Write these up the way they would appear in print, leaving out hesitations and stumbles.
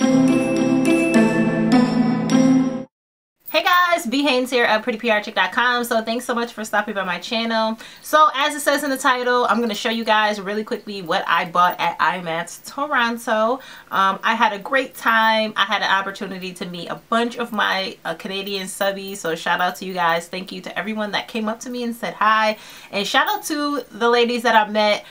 Hey guys, B Haynes here at PrettyPRChick.com. So thanks so much for stopping by my channel. So as it says in the title, I'm going to show you guys really quickly what I bought at IMATS Toronto. I had a great time. I had an opportunity to meet a bunch of my Canadian subbies. So shout out to you guys. Thank you to everyone that came up to me and said hi. And shout out to the ladies that I met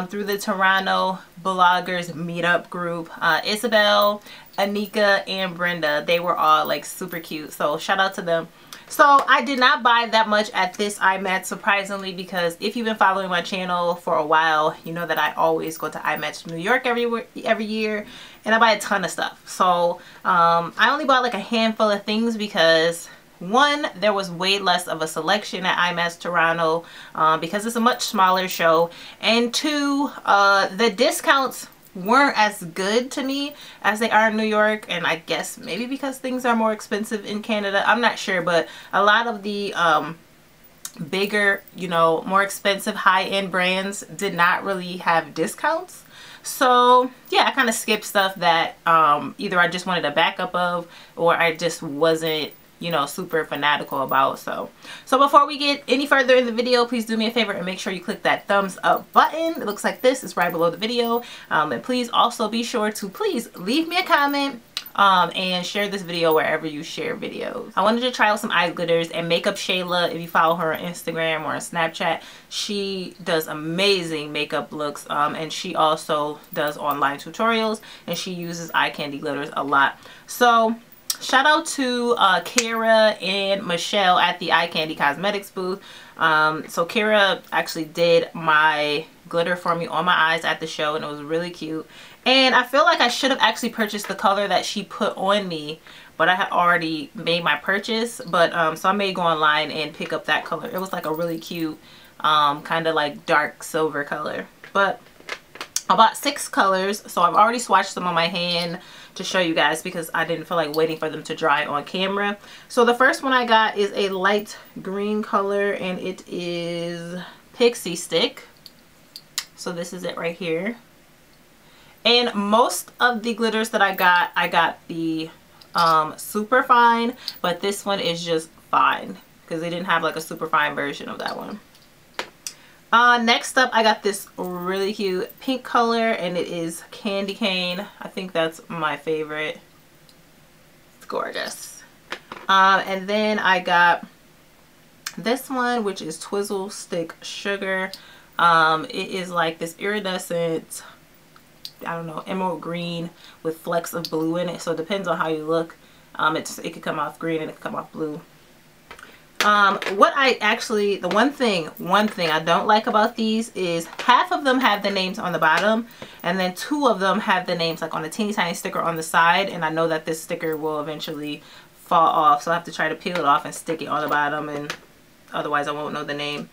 through the Toronto bloggers meetup group. Isabel, Anika, and Brenda. They were all like super cute, so shout out to them. So I did not buy that much at this IMATS, surprisingly, because if you've been following my channel for a while, you know that I always go to IMATS New York every year, and I buy a ton of stuff. So I only bought like a handful of things because one, there was way less of a selection at IMATS Toronto because it's a much smaller show, and two, the discounts weren't as good to me as they are in New York, and I guess maybe because things are more expensive in Canada, I'm not sure, but a lot of the bigger, you know, more expensive high-end brands did not really have discounts. So yeah, I kind of skipped stuff that either I just wanted a backup of, or I just wasn't, you know, super fanatical about. So before we get any further in the video, please do me a favor and make sure you click that thumbs up button. It looks like this. It's right below the video. And please also be sure to please leave me a comment and share this video wherever you share videos. I wanted to try out some eye glitters, and Makeup Shayla, if you follow her on Instagram or on Snapchat, she does amazing makeup looks, and she also does online tutorials, and she uses eye candy glitters a lot. So shout out to Kara and Michelle at the Eye Candy Cosmetics booth. So Kara actually did my glitter for me on my eyes at the show, and it was really cute. And I feel like I should have actually purchased the color that she put on me, but I had already made my purchase. But so I may go online and pick up that color. It was like a really cute kind of like dark silver color. But I bought 6 colors, so I've already swatched them on my hand to show you guys because I didn't feel like waiting for them to dry on camera. So the first one I got is a light green color, and it is Pixie Stick. So this is it right here. And most of the glitters that I got the super fine, but this one is just fine because they didn't have like a super fine version of that one. Next up, I got this really cute pink color, and it is Candy Cane. I think that's my favorite. It's gorgeous. And then I got this one, which is Twizzle Stick Sugar. It is like this iridescent, I don't know, emerald green with flecks of blue in it. So it depends on how you look. It could come off green and it could come off blue. What I actually, the one thing I don't like about these is half of them have the names on the bottom, and then 2 of them have the names like on a teeny tiny sticker on the side, and I know that this sticker will eventually fall off, so I have to try to peel it off and stick it on the bottom, and otherwise I won't know the name.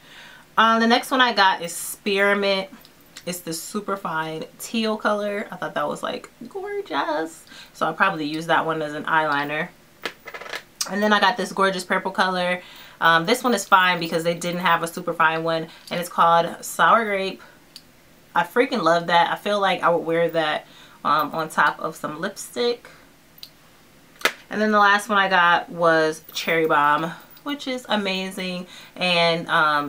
The next one I got is Spearmint. It's the super fine teal color. I thought that was like gorgeous, so I'll probably use that one as an eyeliner. And then I got this gorgeous purple color. This one is fine because they didn't have a super fine one, and it's called Sour Grape. I freaking love that. I feel like I would wear that on top of some lipstick. And then the last one I got was Cherry Bomb, which is amazing, and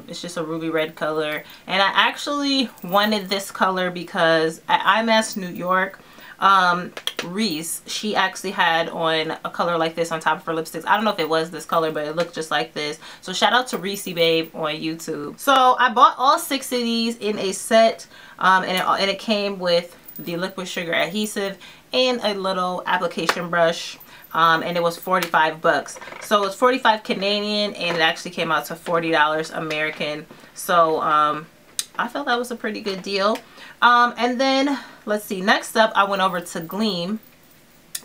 it's just a ruby red color. And I actually wanted this color because at IMATS New York, Reese, she actually had on a color like this on top of her lipsticks. I don't know if it was this color, but it looked just like this. So shout out to Reese Babe on YouTube. So I bought all 6 of these in a set, and it came with the liquid sugar adhesive and a little application brush. And it was 45 bucks. So it's 45 Canadian, and it actually came out to $40 American. So I felt that was a pretty good deal. And then let's see, next up I went over to Gleam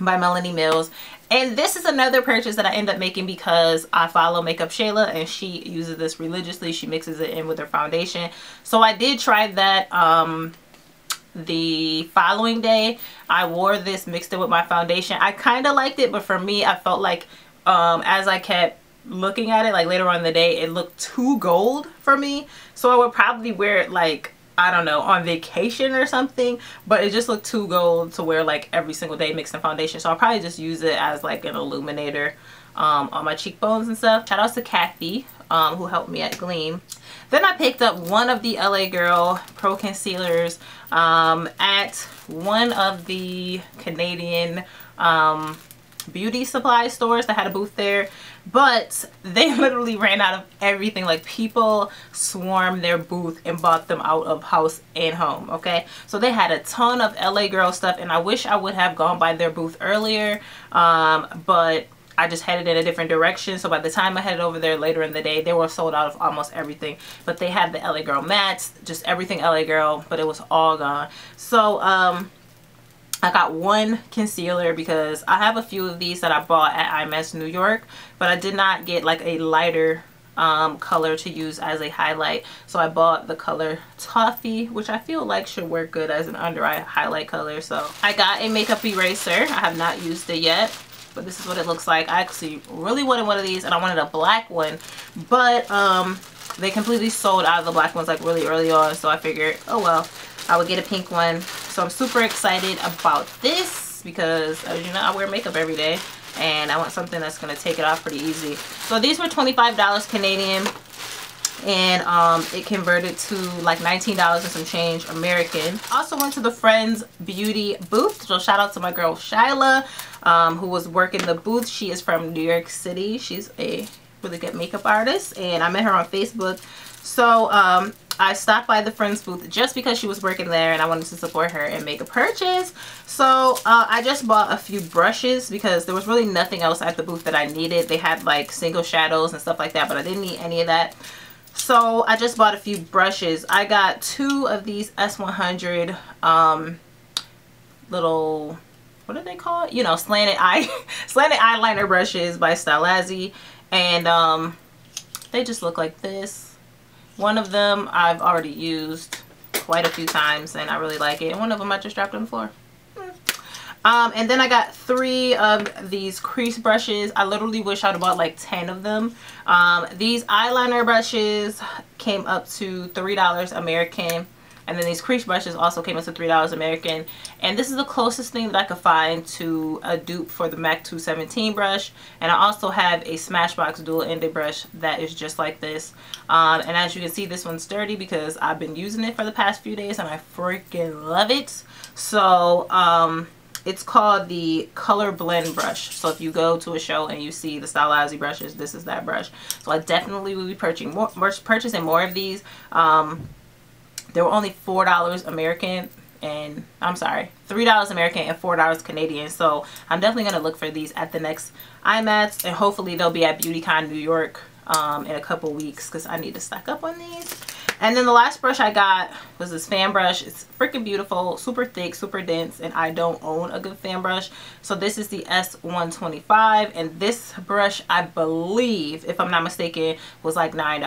by Melanie Mills, and this is another purchase that I end up making because I follow Makeup Shayla, and she uses this religiously. She mixes it in with her foundation. So I did try that the following day. I wore this, mixed it with my foundation. I kind of liked it, but for me, I felt like as I kept looking at it, like later on in the day, it looked too gold for me. So I would probably wear it like I don't know, on vacation or something, but it just looked too gold to wear like every single day mixed in foundation. So I'll probably just use it as like an illuminator on my cheekbones and stuff. Shout out to Kathy who helped me at Gleam. Then I picked up one of the LA Girl Pro Concealers at one of the Canadian beauty supply stores that had a booth there, but they literally ran out of everything. Like, people swarmed their booth and bought them out of house and home. Okay, so they had a ton of LA Girl stuff, and I wish I would have gone by their booth earlier, but I just headed in a different direction. So by the time I headed over there later in the day, they were sold out of almost everything. But they had the LA Girl mats, just everything LA Girl, but it was all gone. So I got one concealer because I have a few of these that I bought at IMATS New York, but I did not get like a lighter color to use as a highlight. So I bought the color Toffee, which I feel like should work good as an under eye highlight color. So I got a makeup eraser. I have not used it yet, but this is what it looks like. I actually really wanted one of these, and I wanted a black one, but they completely sold out of the black ones like really early on. So I figured, oh well, I would get a pink one. So I'm super excited about this because, as you know, I wear makeup every day and I want something that's going to take it off pretty easy. So these were $25 Canadian, and it converted to like $19 and some change American. Also went to the Friends Beauty booth. So shout out to my girl Shyla, who was working the booth. She is from New York City. She's a really good makeup artist, and I met her on Facebook. So I stopped by the Friends booth just because she was working there and I wanted to support her and make a purchase. So I just bought a few brushes because there was really nothing else at the booth that I needed. They had like single shadows and stuff like that, but I didn't need any of that. So I just bought a few brushes. I got two of these S100 little, what are they called? You know, slanted eyeliner brushes by Stylazi, and they just look like this. One of them I've already used quite a few times and I really like it, and one of them I just dropped on the floor. And then I got 3 of these crease brushes. I literally wish I'd have bought like 10 of them. These eyeliner brushes came up to $3 American, and then these crease brushes also came up to $3 American. And this is the closest thing that I could find to a dupe for the MAC 217 brush. And I also have a Smashbox dual-ended brush that is just like this. And as you can see, this one's dirty because I've been using it for the past few days and I freaking love it. So it's called the Color Blend brush. So if you go to a show and you see the Stylazi brushes, this is that brush. So I definitely will be purchasing more of these. They were only $4 American, and I'm sorry, $3 American and $4 Canadian. So I'm definitely going to look for these at the next IMATS, and hopefully they'll be at BeautyCon New York in a couple weeks because I need to stock up on these. And then the last brush I got was this fan brush. It's freaking beautiful, super thick, super dense, and I don't own a good fan brush. So this is the S125, and this brush, I believe, if I'm not mistaken, was like $9,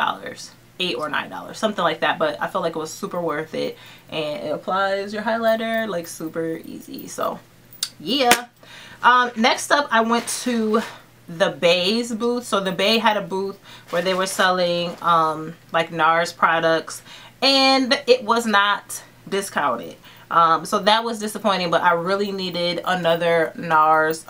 $8 or $9, something like that. But I felt like it was super worth it, and it applies your highlighter like super easy. So yeah. Next up, I went to the Bay's booth. So the Bay had a booth where they were selling like NARS products, and it was not discounted. So that was disappointing, but I really needed another NARS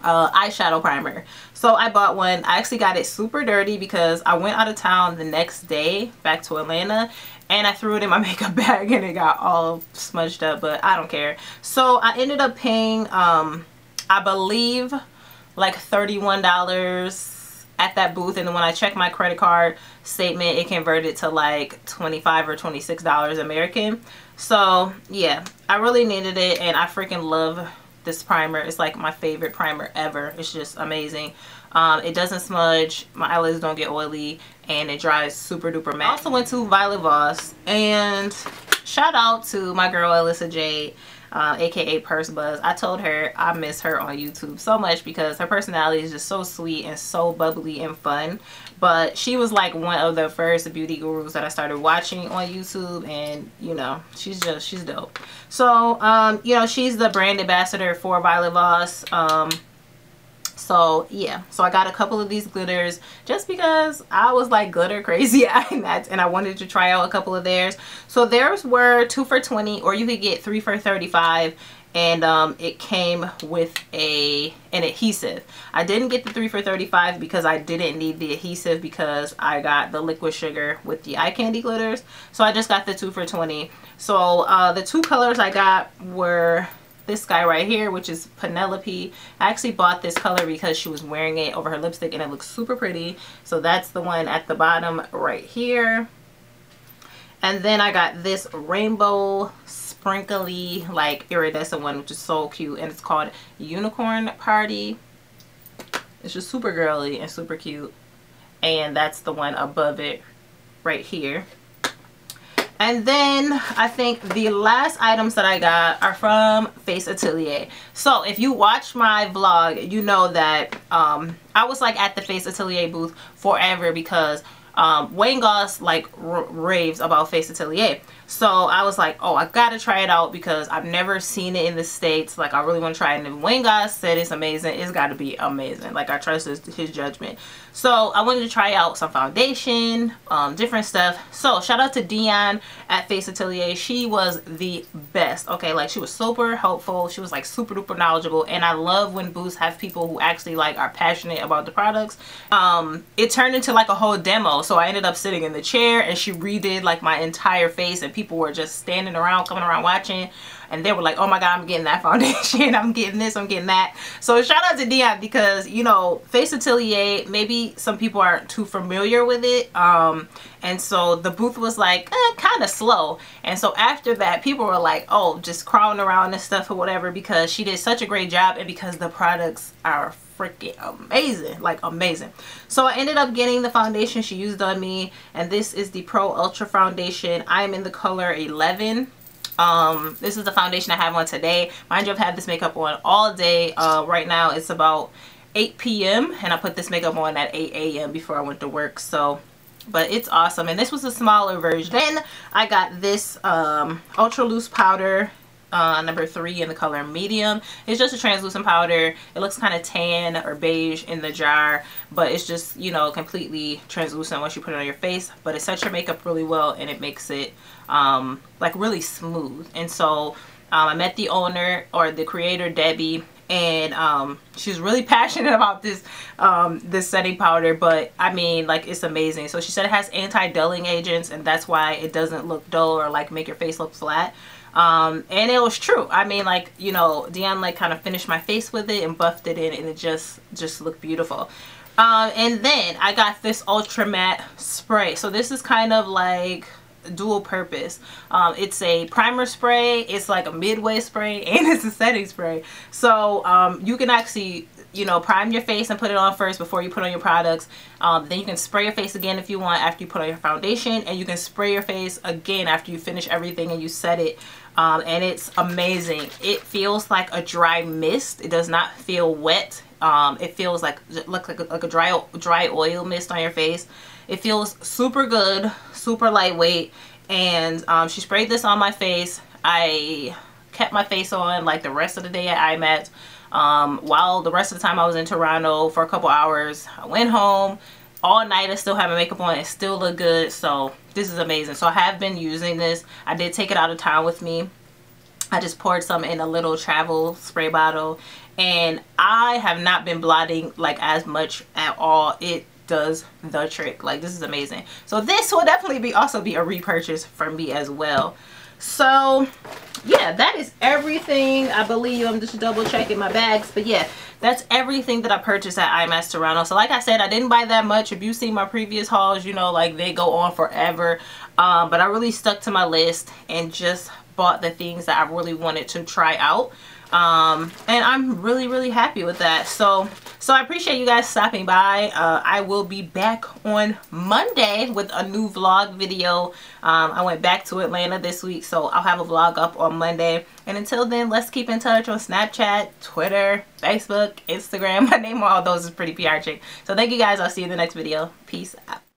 eyeshadow primer. So I bought one. I actually got it super dirty because I went out of town the next day back to Atlanta, and I threw it in my makeup bag and it got all smudged up, but I don't care. So I ended up paying I believe like $31 at that booth, and then when I checked my credit card statement, it converted to like $25 or $26 American. So yeah, I really needed it, and I freaking love this primer. It's like my favorite primer ever. It's just amazing. It doesn't smudge, my eyelids don't get oily, and it dries super duper matte. I also went to Violet Voss, and shout out to my girl Alyssa Jade, aka Purse Buzz. I told her I miss her on YouTube so much because her personality is just so sweet and so bubbly and fun. But she was like one of the first beauty gurus that I started watching on YouTube, and you know, she's dope. So you know, she's the brand ambassador for Violet Voss. So yeah, so I got a couple of these glitters just because I was like glitter crazy at IMATS and I wanted to try out a couple of theirs. So theirs were 2 for $20, or you could get 3 for $35. And it came with an adhesive. I didn't get the 3 for $35 because I didn't need the adhesive because I got the liquid sugar with the eye candy glitters. So I just got the 2 for $20. So the two colors I got were this guy right here, which is Penelope. I actually bought this color because she was wearing it over her lipstick and it looks super pretty. So that's the one at the bottom right here. And then I got this rainbow sprinkly like iridescent one, which is so cute, and it's called Unicorn Party. It's just super girly and super cute, and that's the one above it right here. And then I think the last items that I got are from Face Atelier. So if you watch my vlog, you know that I was like at the Face Atelier booth forever because Wayne Goss like raves about Face Atelier. So I was like, oh, I gotta try it out because I've never seen it in the States. Like, I really want to try it. And if Wayne Goss said it's amazing, it's got to be amazing. Like, I trust his judgment. So I wanted to try out some foundation, different stuff. So shout out to Dion at Face Atelier. She was the best. Okay, like, she was super helpful. She was like super duper knowledgeable, and I love when booths have people who actually like are passionate about the products. It turned into like a whole demo. So I ended up sitting in the chair and she redid like my entire face, and people were just standing around, coming around watching, and they were like, oh my god, I'm getting that foundation, I'm getting this, I'm getting that. So shout out to Dion because, you know, Face Atelier, maybe some people aren't too familiar with it, and so the booth was like kind of slow, and so after that people were like, oh, just crawling around and stuff or whatever, because she did such a great job and because the products are freaking amazing, like amazing. So I ended up getting the foundation she used on me, and this is the Pro Ultra foundation. I am in the color 11. This is the foundation I have on today. Mind you, I've had this makeup on all day. Right now it's about 8 p.m. and I put this makeup on at 8 a.m. before I went to work. So, but it's awesome, and this was a smaller version. Then I got this ultra loose powder, number 3 in the color medium. It's just a translucent powder. It looks kind of tan or beige in the jar, but it's just, you know, completely translucent once you put it on your face. But it sets your makeup really well, and it makes it like really smooth. And so I met the owner, or the creator, Debbie, and she's really passionate about this this setting powder. But I mean, like, it's amazing. So she said it has anti-dulling agents, and that's why it doesn't look dull or like make your face look flat. And it was true. I mean, like, you know, Dion like kind of finished my face with it and buffed it in, and it just looked beautiful. And then I got this ultra matte spray. So this is kind of like dual purpose. It's a primer spray, it's like a midway spray, and it's a setting spray. So you can actually, you know, prime your face and put it on first before you put on your products. Then you can spray your face again if you want after you put on your foundation, and you can spray your face again after you finish everything and you set it. And it's amazing. It feels like a dry mist. It does not feel wet. It feels like, looks like a dry oil mist on your face. It feels super good, super lightweight, and she sprayed this on my face. I kept my face on like the rest of the day at IMATS. While the rest of the time I was in Toronto for a couple hours. I went home all night. I still have my makeup on. It still look good. So this is amazing. So I have been using this. I did take it out of town with me. I just poured some in a little travel spray bottle, and I have not been blotting like as much at all. It does the trick. Like, this is amazing. So this will definitely also be a repurchase for me as well. So yeah, that is everything. I believe I'm just double checking my bags, but yeah, that's everything that I purchased at IMATS Toronto. So like I said, I didn't buy that much. If you've seen my previous hauls, you know, like, they go on forever. But I really stuck to my list and just bought the things that I really wanted to try out. And I'm really happy with that. So I appreciate you guys stopping by. I will be back on Monday with a new vlog video. I went back to Atlanta this week, so I'll have a vlog up on Monday. And until then, let's keep in touch on Snapchat, Twitter, Facebook, Instagram. My name on all those is PrettyPRChick. So thank you guys. I'll see you in the next video. Peace out.